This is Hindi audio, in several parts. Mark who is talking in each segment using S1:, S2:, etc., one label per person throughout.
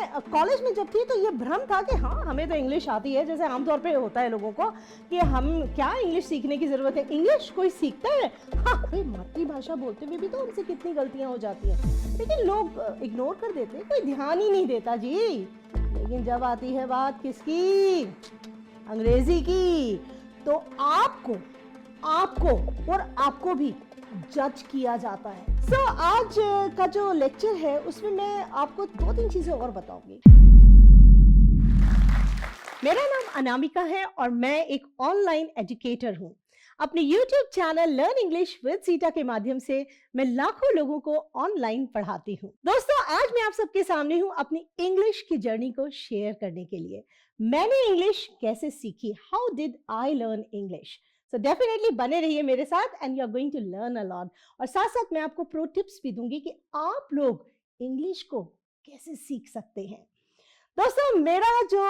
S1: मैं कॉलेज में जब थी तो ये भ्रम था कि हाँ हमें तो इंग्लिश आती है, जैसे आमतौर पे होता है लोगों को कि हम क्या इंग्लिश सीखने की ज़रूरत है, इंग्लिश कोई सीखता है। हाँ भाई, मातृभाषा बोलते हुए भी तो हमसे कितनी गलतियाँ हो जाती हैं, लेकिन लोग इग्नोर कर देते हैं, कोई ध्यान ही नहीं देता जी। लेकिन जब आती है बात किसकी, अंग्रेजी की, तो आपको और आपको भी जज किया जाता है। आज का जो लेक्चर है उसमें मैं आपको 2-3 चीजें और बताऊंगी। मेरा नाम अनामिका है और मैं एक ऑनलाइन एजुकेटर हूं। अपने YouTube channel learn English with Sita के माध्यम से मैं लाखों लोगों को ऑनलाइन पढ़ाती हूं। दोस्तों, आज मैं आप सबके सामने हूं अपनी इंग्लिश की जर्नी को शेयर करने के लिए। मैंने इंग्लिश कैसे सीखी, how did I learn English. So definitely बने रहिए मेरे साथ and you are going to learn a lot. और साथ साथ मैं आपको प्रो टिप्स भी दूंगी कि आप लोग इंग्लिश को कैसे सीख सकते हैं। दोस्तों, मेरा जो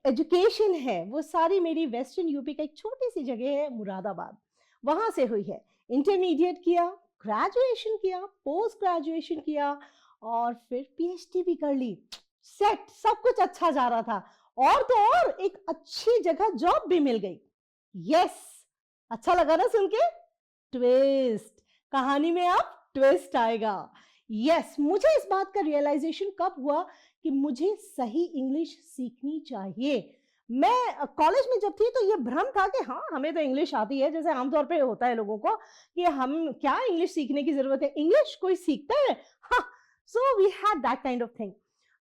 S1: एजुकेशन है वो सारी मेरी वेस्टर्न यूपी का एक छोटी सी जगह है मुरादाबाद, वहां से हुई है। इंटरमीडिएट किया, ग्रेजुएशन किया, पोस्ट ग्रेजुएशन किया और फिर पीएचडी भी कर ली। सेट सब कुछ अच्छा जा रहा था और तो और एक अच्छी जगह जॉब भी मिल गई। यस, अच्छा लगा ना सुन के? ट्विस्ट, कहानी में अब ट्विस्ट आएगा। यस, मुझे इस बात का रियलाइजेशन कब हुआ कि मुझे सही इंग्लिश सीखनी चाहिए। मैं कॉलेज में जब थी तो ये भ्रम था कि हाँ हमें तो इंग्लिश आती है, जैसे आमतौर पे होता है लोगों को कि हम क्या इंग्लिश सीखने की जरूरत है, इंग्लिश कोई सीखता है। हाँ, so we had that kind of thing.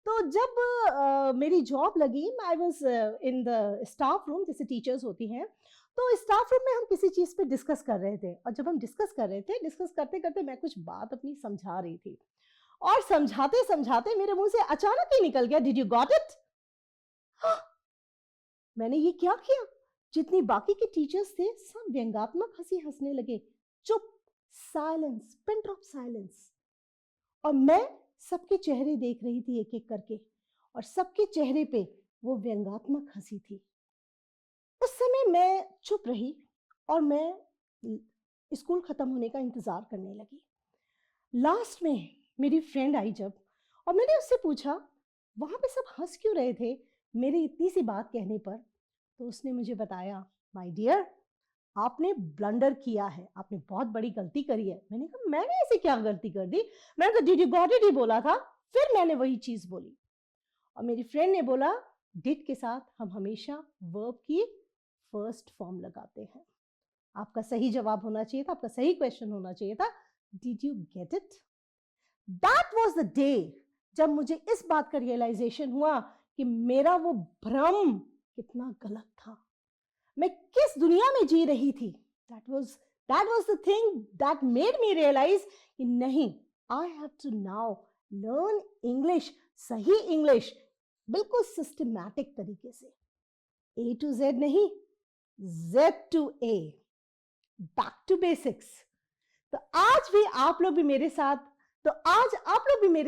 S1: तो जब मेरी जॉब लगी, I was in the staff room, जैसे टीचर्स होती हैं, तो स्टाफ रूम में हम किसी चीज पे डिस्कस कर रहे थे और जब हम डिस्कस कर रहे थे, डिस्कस करते करते मैं कुछ बात अपनी समझा रही थी और समझाते समझाते मेरे मुंह से अचानक ही निकल गया, डिड यू गॉट इट। मैंने ये क्या किया? जितनी बाकी के टीचर्स थे सब व्यंग्यात्मक हंसी हंसने लगे। चुप, साइलेंस, पिन ड्रॉप साइलेंस। और मैं सबके चेहरे देख रही थी एक एक करके और सबके चेहरे पे वो व्यंग्यात्मक हंसी थी। उस समय मैं चुप रही और मैं स्कूल खत्म होने का इंतजार करने लगी। लास्ट में मेरी फ्रेंड आई जब, और मैंने उससे पूछा वहां पे सब हंस क्यों रहे थे मेरी इतनी सी बात कहने पर। तो उसने मुझे बताया, माय डियर, आपने ब्लंडर किया है, आपने बहुत बड़ी गलती करी है। मैंने कहा मैंने ऐसे क्या गलती कर दी? मैंने कहा डिड यू गॉट इट ही बोला था। फिर मैंने वही चीज बोली और मेरी फ्रेंड ने बोला डिड के साथ हम हमेशा वर्ब की फर्स्ट फॉर्म लगाते हैं। आपका सही जवाब होना चाहिए था, आपका सही क्वेश्चन होना चाहिए था, did you get it. That was the day जब मुझे इस बात का रियलाइजेशन हुआ कि मेरा वो भ्रम कितना गलत था, मैं किस दुनिया में जी रही थी। That was the thing that made me realise कि नहीं, I have to now learn English, सही इंग्लिश, बिल्कुल सिस्टमैटिक तरीके से, ए टू जेड नहीं, Z to A, back to basics। तो आज आप लोग भी मेरे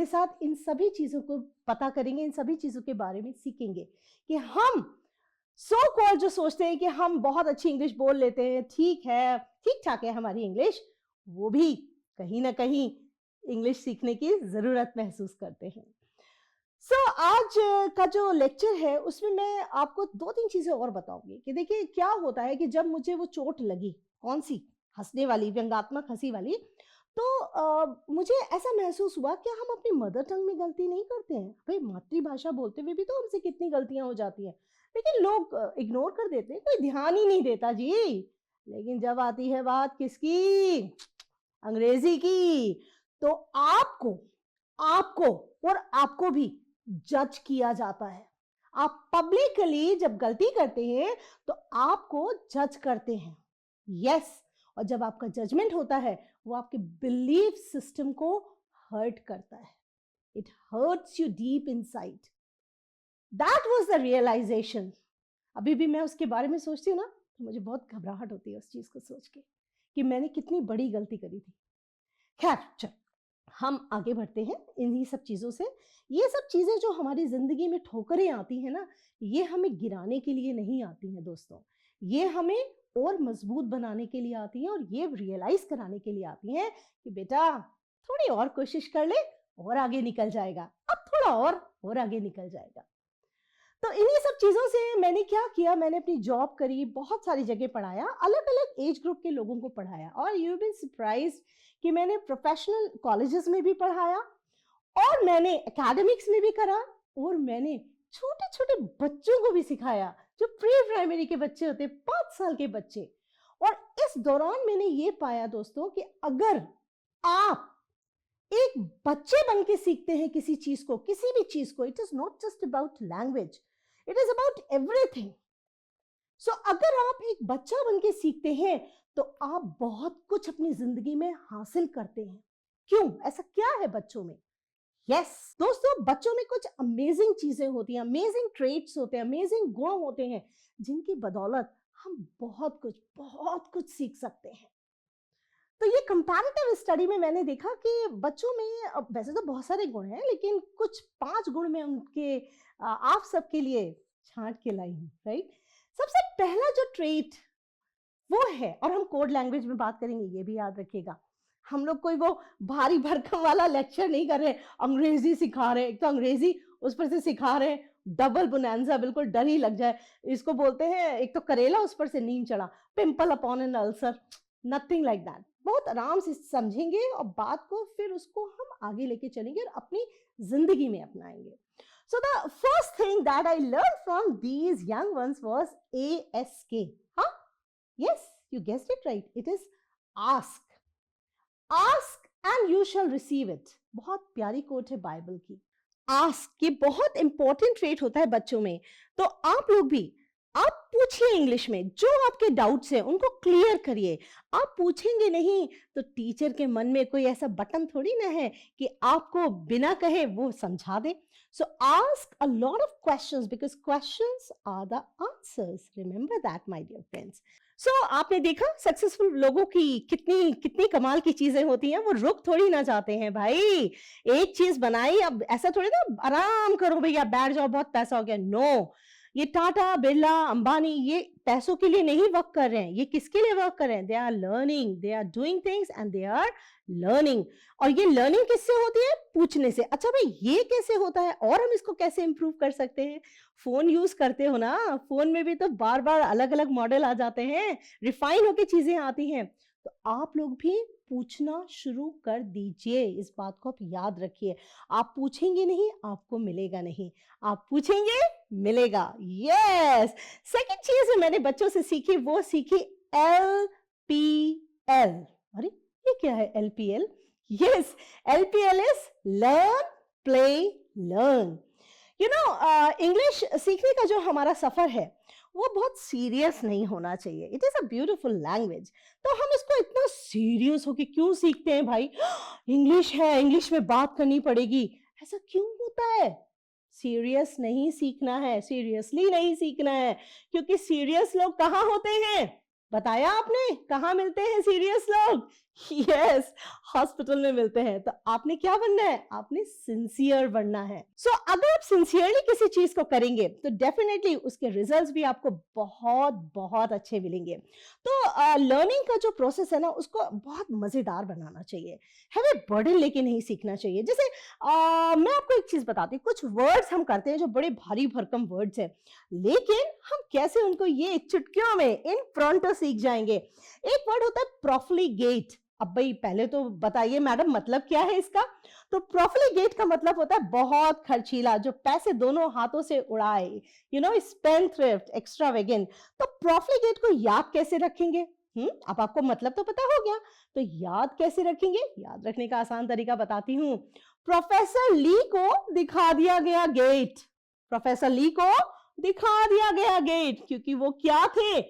S1: साथ इन सभी चीजों को पता करेंगे, इन सभी चीजों के बारे में सीखेंगे कि हम सो कॉल्ड जो सोचते हैं कि हम बहुत अच्छी इंग्लिश बोल लेते हैं, ठीक है, ठीक ठाक है हमारी इंग्लिश, वो भी कहीं ना कहीं इंग्लिश सीखने की जरूरत महसूस करते हैं। आज का जो लेक्चर है उसमें मैं आपको 2-3 चीजें और बताऊंगी कि देखिए क्या होता है कि जब मुझे वो चोट लगी, कौन सी, हंसने वाली, व्यंग्यात्मक हंसी वाली, तो मुझे ऐसा महसूस हुआ कि हम अपनी मदर टंग में गलती नहीं करते हैं। भाई, मातृभाषा बोलते हुए भी तो हमसे कितनी गलतियां हो जाती हैं, लेकिन लोग इग्नोर कर देते हैं, कोई ध्यान ही नहीं देता जी। लेकिन जब आती है बात किसकी, अंग्रेजी की, तो आपको और आपको भी जज किया जाता है। आप पब्लिकली जब गलती करते हैं तो आपको जज करते हैं। यस, और जब आपका जजमेंट होता है वो आपके बिलीफ सिस्टम को हर्ट करता है। It hurts you deep inside. That was the realisation. अभी भी मैं उसके बारे में सोचती हूँ ना तो मुझे बहुत घबराहट होती है उस चीज को सोच के कि मैंने कितनी बड़ी गलती करी थी। खैर, चल हम आगे बढ़ते हैं इन्हीं सब चीज़ों से। ये सब चीज़ें जो हमारी ज़िंदगी में ठोकरें आती हैं ना, ये हमें गिराने के लिए नहीं आती हैं दोस्तों, ये हमें और मजबूत बनाने के लिए आती हैं और ये रियलाइज़ कराने के लिए आती हैं कि बेटा थोड़ी और कोशिश कर ले और आगे निकल जाएगा, अब थोड़ा और और आगे निकल जाएगा। तो इन्हीं सब चीज़ों से मैंने क्या किया, मैंने अपनी जॉब करी, बहुत सारी जगह पढ़ाया, अलग-अलग एज ग्रुप के लोगों को पढ़ाया और यू विल बी सरप्राइज्ड कि मैंने प्रोफेशनल कॉलेजेस में भी पढ़ाया और मैंने एकेडमिक्स में भी करा और मैंने छोटे-छोटे बच्चों को भी सिखाया, जो प्री प्राइमरी के बच्चे होते हैं, 5 साल के बच्चे। और इस दौरान मैंने ये पाया दोस्तों कि अगर आप एक बच्चे बन के सीखते हैं किसी चीज को, किसी भी चीज को, it is not just about language, it is about everything. So अगर आप एक बच्चा बन के सीखते हैं तो आप बहुत कुछ अपनी जिंदगी में हासिल करते हैं। क्यों? ऐसा क्या है बच्चों में? यस दोस्तों, बच्चों में कुछ अमेजिंग चीजें होती हैं, अमेजिंग ट्रेट्स होते हैं, अमेजिंग गुण होते हैं, जिनकी बदौलत हम बहुत कुछ सीख सकते हैं। तो ये कंपैरेटिव स्टडी में मैंने देखा कि बच्चों में वैसे तो बहुत सारे गुण हैं, लेकिन कुछ 5 गुण में उनके आप सबके लिए छांट के लाई हूँ, राइट? सबसे पहला जो ट्रेट वो है, और हम कोड लैंग्वेज में बात करेंगे, ये भी याद रखिएगा, हम लोग कोई वो भारी भरकम वाला लेक्चर नहीं कर रहे, अंग्रेजी सिखा रहे हैं, एक तो अंग्रेजी उस पर से सिखा रहे हैं, डबल बोनांजा, बिल्कुल डर ही लग जाए। इसको बोलते हैं, एक तो करेला उस पर से नीम चढ़ा, pimple upon an ulcer, nothing like that. बहुत आराम से समझेंगे और बात को फिर उसको हम आगे लेके चलेंगे और अपनी जिंदगी में अपनाएंगे। So the first thing that I learned from these young ones was ASK. Huh? Yes, you guessed it right. It is ask. Ask and you shall receive it. बहुत प्यारी कोट है बाइबल की। Ask ये बहुत इंपॉर्टेंट ट्रेट होता है बच्चों में। तो आप लोग भी आप पूछिए इंग्लिश में, जो आपके डाउट्स हैं उनको क्लियर करिए। आप पूछेंगे नहीं तो टीचर के मन में कोई ऐसा बटन थोड़ी ना है कि आपको बिना कहे वो समझा दे। So ask a lot of questions because questions are the answers. Remember that, my dear friends. So आपने देखा सक्सेसफुल लोगों की कितनी कितनी कमाल की चीजें होती हैं, वो रुक थोड़ी ना जाते हैं भाई। एक चीज बनाई, अब ऐसा थोड़ी ना आराम करो भैया बैठ जाओ बहुत पैसा हो गया, नो। ये टाटा, बिरला, अंबानी ये पैसों के लिए नहीं वर्क कर रहे हैं, ये किसके लिए वर्क कर रहे हैं? They are learning, they are doing things and they are learning. और ये लर्निंग किससे होती है? पूछने से। अच्छा भाई ये कैसे होता है और हम इसको कैसे इंप्रूव कर सकते हैं? फोन यूज करते हो ना, फोन में भी तो बार बार अलग अलग मॉडल आ जाते हैं, रिफाइन होके चीजें आती हैं। तो आप लोग भी पूछना शुरू कर दीजिए, इस बात को आप याद रखिए। आप पूछेंगे नहीं, आपको मिलेगा नहीं, आप पूछेंगे मिलेगा। यस, सेकंड चीज मैंने बच्चों से सीखी, वो सीखी LPL। अरे ये क्या है LPL? Yes, LPL is learn, play, learn. You know English सीखने का जो हमारा सफर है वो बहुत सीरियस नहीं होना चाहिए। It is a beautiful language, तो हम इसको इतना सीरियस होके क्यों सीखते हैं भाई? इंग्लिश है, इंग्लिश में बात करनी पड़ेगी, ऐसा क्यों होता है? सीरियस नहीं सीखना है, सीरियसली नहीं सीखना है, क्योंकि सीरियस लोग कहाँ होते हैं? बताया आपने, कहाँ मिलते हैं सीरियस लोग? यस, हॉस्पिटल में मिलते हैं। तो आपने क्या बनना है? आपने सिंसियर बनना है। सो अगर आप सिंसियरली किसी चीज को करेंगे तो डेफिनेटली उसके रिजल्ट्स भी आपको बहुत अच्छे मिलेंगे। तो लर्निंग का जो प्रोसेस है ना, उसको बहुत मजेदार बनाना चाहिए, हमें बर्डन लेके नहीं सीखना चाहिए। जैसे मैं आपको एक चीज बताती हूँ, कुछ वर्ड्स हम करते हैं जो बड़े भारी भरकम वर्ड्स हैं, लेकिन हम कैसे उनको ये चुटकियों में इन फ्रंट सीख जाएंगे। एक वर्ड होता है प्रोफ्लिगेट। अब भाई पहले तो बताइए मैडम मतलब क्या है इसका? तो प्रोफ्लिगेट का मतलब होता है बहुत खर्चीला, जो पैसे दोनों हाथों से उड़ाए, यू नो, स्पेंडथ्रिफ्ट, एक्स्ट्रावेगेंट। तो प्रोफ्लिगेट को याद कैसे रखेंगे? अब आपको मतलब तो पता हो गया, तो याद कैसे रखेंगे? याद रखने का आसान तरीका बताती हूँ। प्रोफेसर ली को दिखा दिया गया गेट, प्रोफेसर ली को दिखा दिया गया गेट, क्योंकि वो क्या थे?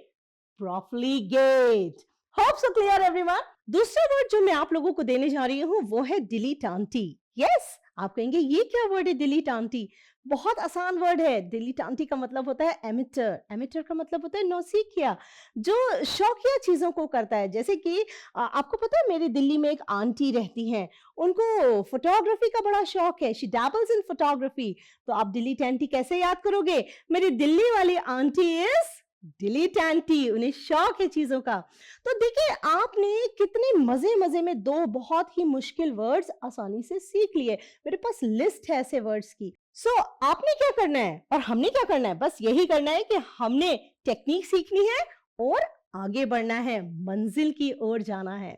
S1: Profligate. Hope so clear everyone. दूसरा वर्ड जो मैं आप लोगों को देने जा रही हूँ वो है डिलीटांटी। यस, आप कहेंगे ये क्या वर्ड है डिलीटांटी? बहुत आसान वर्ड है। डिलीटांटी का मतलब होता है एमिटर, एमिटर का मतलब होता है नौसिखिया, जो शौकिया चीजों को करता है। जैसे कि आपको पता है मेरी दिल्ली में एक आंटी रहती हैं, उनको फोटोग्राफी का बड़ा शौक है, शी डैबल्स इन फोटोग्राफी। तो आप डिलीटांटी कैसे याद करोगे? मेरी दिल्ली वाली आंटी इज डिलीटेंटी, उन्हें शौक है चीजों का। तो देखिए आपने कितने मजे में दो बहुत ही मुश्किल वर्ड्स आसानी से सीख लिए। मेरे पास लिस्ट है ऐसे वर्ड्स की। सो आपने क्या करना है और हमने क्या करना है? बस यही करना है कि हमने टेक्निक सीखनी है और आगे बढ़ना है, मंजिल की ओर जाना है।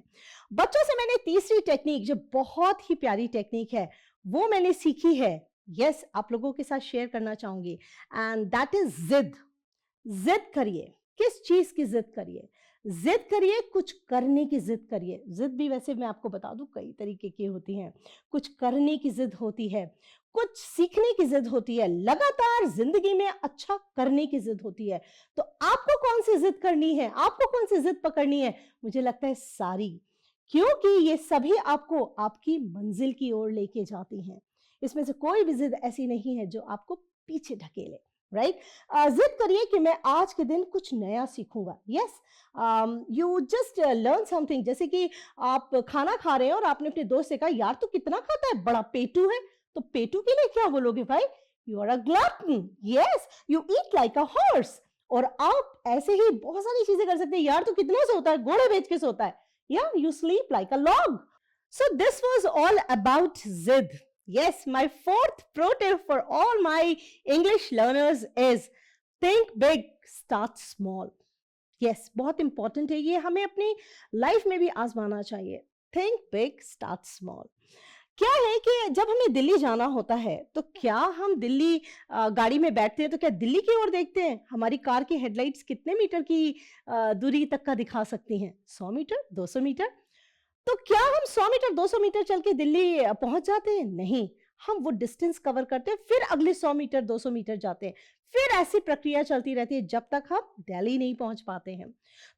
S1: बच्चों से मैंने तीसरी टेक्निक, जो बहुत ही प्यारी टेक्निक है, वो मैंने सीखी है। यस, आप लोगों के साथ शेयर करना चाहूंगी, एंड दैट इज जिद। जिद करिए। किस चीज की जिद करिए? जिद करिए, कुछ करने की जिद करिए। जिद भी वैसे मैं आपको बता दूं कई तरीके की होती हैं। कुछ करने की जिद होती है, कुछ सीखने की जिद होती है, लगातार जिंदगी में अच्छा करने की जिद होती है। तो आपको कौन सी जिद करनी है? आपको कौन सी जिद पकड़नी है? मुझे लगता है सारी, क्योंकि ये सभी आपको आपकी मंजिल की ओर लेके जाती हैं। इसमें से कोई भी जिद ऐसी नहीं है जो आपको पीछे ढकेले। राइट? जिद करिए कि मैं आज के दिन कुछ नया सीखूंगा। Yes, you just learn something. जैसे कि आप खाना खा रहे हैं और आपने अपने दोस्त से कहा, यार तू कितना खाता है, बड़ा पेटू है। तो पेटू के लिए क्या बोलोगे भाई? You are a glutton. Yes, you eat like a horse. और आप ऐसे ही बहुत सारी चीजें कर सकते हैं। यार तू कितना सोता है, घोड़े बेच के सोता है। या you sleep like a log. So this was all about जिद. Yes, my fourth pro tip for all my English learners is think big, start small. Yes, बहुत इंपॉर्टेंट है ये, हमें अपनी लाइफ में भी आजमाना चाहिए। Think big, start small. क्या है कि जब हमें दिल्ली जाना होता है तो क्या हम दिल्ली गाड़ी में बैठते हैं तो क्या दिल्ली की ओर देखते हैं? हमारी कार की हेडलाइट्स कितने मीटर की दूरी तक का दिखा सकती हैं? 100 मीटर, 200 मीटर? तो क्या हम 100 मीटर 200 मीटर चल के दिल्ली पहुंच जाते हैं? नहीं, हम वो डिस्टेंस कवर करते हैं, फिर अगले 100 मीटर 200 मीटर जाते हैं, फिर ऐसी प्रक्रिया चलती रहती है जब तक हम दिल्ली नहीं पहुंच पाते हैं।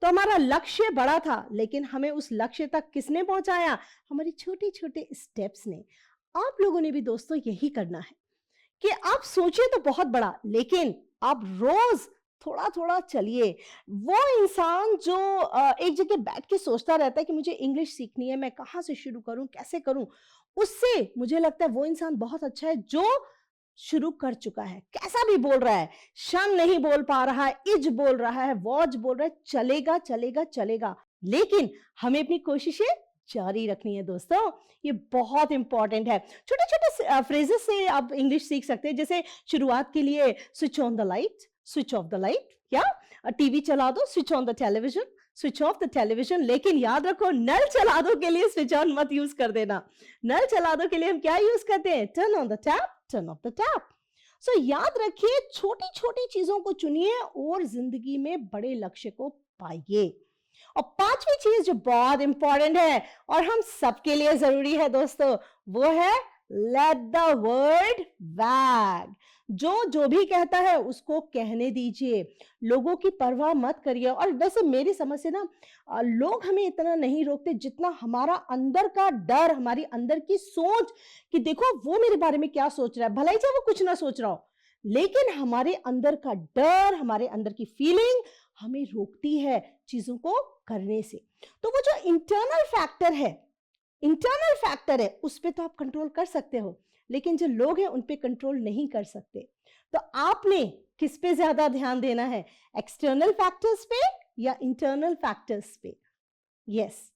S1: तो हमारा लक्ष्य बड़ा था, लेकिन हमें उस लक्ष्य तक किसने पहुंचाया? हमारी छोटे छोटे स्टेप्स ने। आप लोगों ने भी दोस्तों यही करना है कि आप सोचिए तो बहुत बड़ा, लेकिन आप रोज थोड़ा थोड़ा चलिए। वो इंसान जो एक जगह बैठ के सोचता रहता है कि मुझे इंग्लिश सीखनी है, मैं कहाँ से शुरू करूं, कैसे करूं, उससे मुझे लगता है वो इंसान बहुत अच्छा है जो शुरू कर चुका है। कैसा भी बोल रहा है, शन नहीं बोल पा रहा है, इज बोल रहा है, वॉच बोल रहा है, चलेगा चलेगा चलेगा, लेकिन हमें अपनी कोशिशें जारी रखनी है दोस्तों। ये बहुत इंपॉर्टेंट है। छोटे छोटे फ्रेजेस से आप इंग्लिश सीख सकते हैं। जैसे शुरुआत के लिए, switch on the light, switch off the light, या टीवी चला दो, switch on the television, switch off the television. लेकिन याद रखो, नल चला दो के लिए स्विच ऑन मत यूज कर देना। नल चला दो के लिए हम क्या यूज करते हैं? Turn on the tap, turn off the tap. So याद रखिए, छोटी छोटी चीजों को चुनिए और जिंदगी में बड़े लक्ष्य को पाइए। और पांचवी चीज जो बहुत इंपॉर्टेंट है और हम सबके लिए जरूरी है दोस्तों, वो है लेट द वर्ड वैग। जो भी कहता है उसको कहने दीजिए, लोगों की परवाह मत करिए। और वैसे मेरी समझ से ना, लोग हमें इतना नहीं रोकते जितना हमारा अंदर का डर, हमारी अंदर की सोच कि देखो वो मेरे बारे में क्या सोच रहा है, भलाई चाहे वो कुछ ना सोच रहा हो, लेकिन हमारे अंदर का डर, हमारे अंदर की फीलिंग हमें रोकती है चीजों को करने से। तो वो जो इंटरनल फैक्टर है उस पे तो आप कंट्रोल कर सकते हो, लेकिन जो लोग हैं उन पे कंट्रोल नहीं कर सकते। तो आपने किस पे ज्यादा ध्यान देना है? एक्सटर्नल फैक्टर्स पे या इंटरनल फैक्टर्स पे? यस,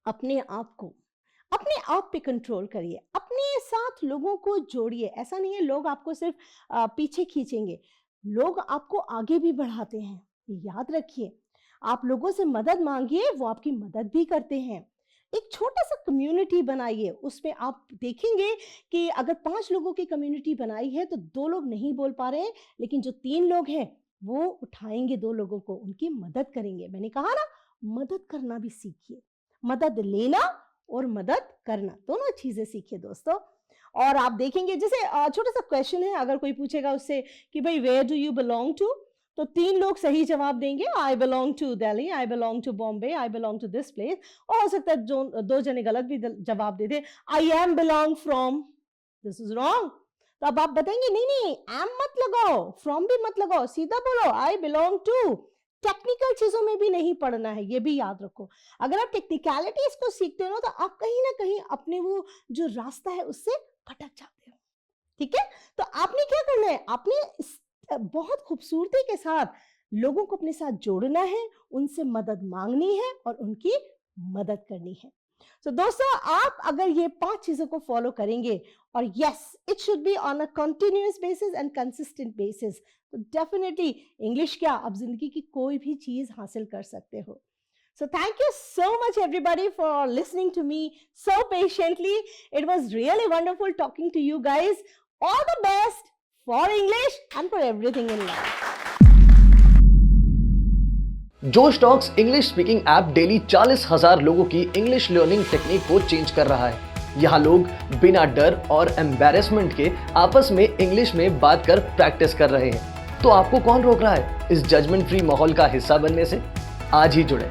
S1: अपने आप पे कंट्रोल करिए, अपने साथ लोगों को जोड़िए। ऐसा नहीं है लोग आपको सिर्फ पीछे खींचेंगे, लोग आपको आगे भी बढ़ाते हैं। याद रखिए, आप लोगों से मदद मांगिए, वो आपकी मदद भी करते हैं। एक छोटा सा कम्युनिटी बनाइए, उसमें आप देखेंगे कि अगर 5 लोगों की कम्युनिटी बनाई है तो 2 लोग नहीं बोल पा रहे हैं, लेकिन जो 3 लोग हैं वो उठाएंगे 2 लोगों को, उनकी मदद करेंगे। मैंने कहा ना, मदद करना भी सीखिए, मदद लेना और मदद करना, दोनों चीजें सीखिए दोस्तों। और आप देखेंगे, जैसे छोटा सा क्वेश्चन है, अगर कोई पूछेगा उससे कि भाई where do you belong to, तो 3 लोग सही जवाब देंगे, I belong to Delhi, I belong to Bombay, I belong to this place. और हो सकता है जो 2 जने गलत भी जवाब दे दे, I am belong from, this is wrong. तो अब आप बताएंगे नहीं नहीं, एम मत लगाओ, फ्रॉम भी मत लगाओ, सीधा बोलो आई बिलोंग टू। टेक्निकल चीजों में भी नहीं पढ़ना है, ये भी याद रखो। अगर आप टेक्निकलिटीज को सीखते हो तो आप कहीं ना कहीं अपने वो जो रास्ता है उससे भटक जाते हो। ठीक है? तो आपने क्या करना है? आपने बहुत खूबसूरती के साथ लोगों को अपने साथ जोड़ना है, उनसे मदद मांगनी है और उनकी मदद करनी है। So दोस्तों, आप अगर ये 5 चीजों को फॉलो करेंगे, और yes, it should be on a continuous basis and consistent basis, तो डेफिनेटली इंग्लिश क्या, आप जिंदगी की कोई भी चीज हासिल कर सकते हो. So thank you so much everybody for listening to me so patiently. It was really wonderful talking to you guys. All the best for English and for everything in life.
S2: जोश talks English speaking app daily 40,000 लोगों की इंग्लिश लर्निंग टेक्निक को चेंज कर रहा है। यहाँ लोग बिना डर और एम्बैरेसमेंट के आपस में इंग्लिश में बात कर प्रैक्टिस कर रहे हैं। तो आपको कौन रोक रहा है इस जजमेंट फ्री माहौल का हिस्सा बनने से? आज ही जुड़े।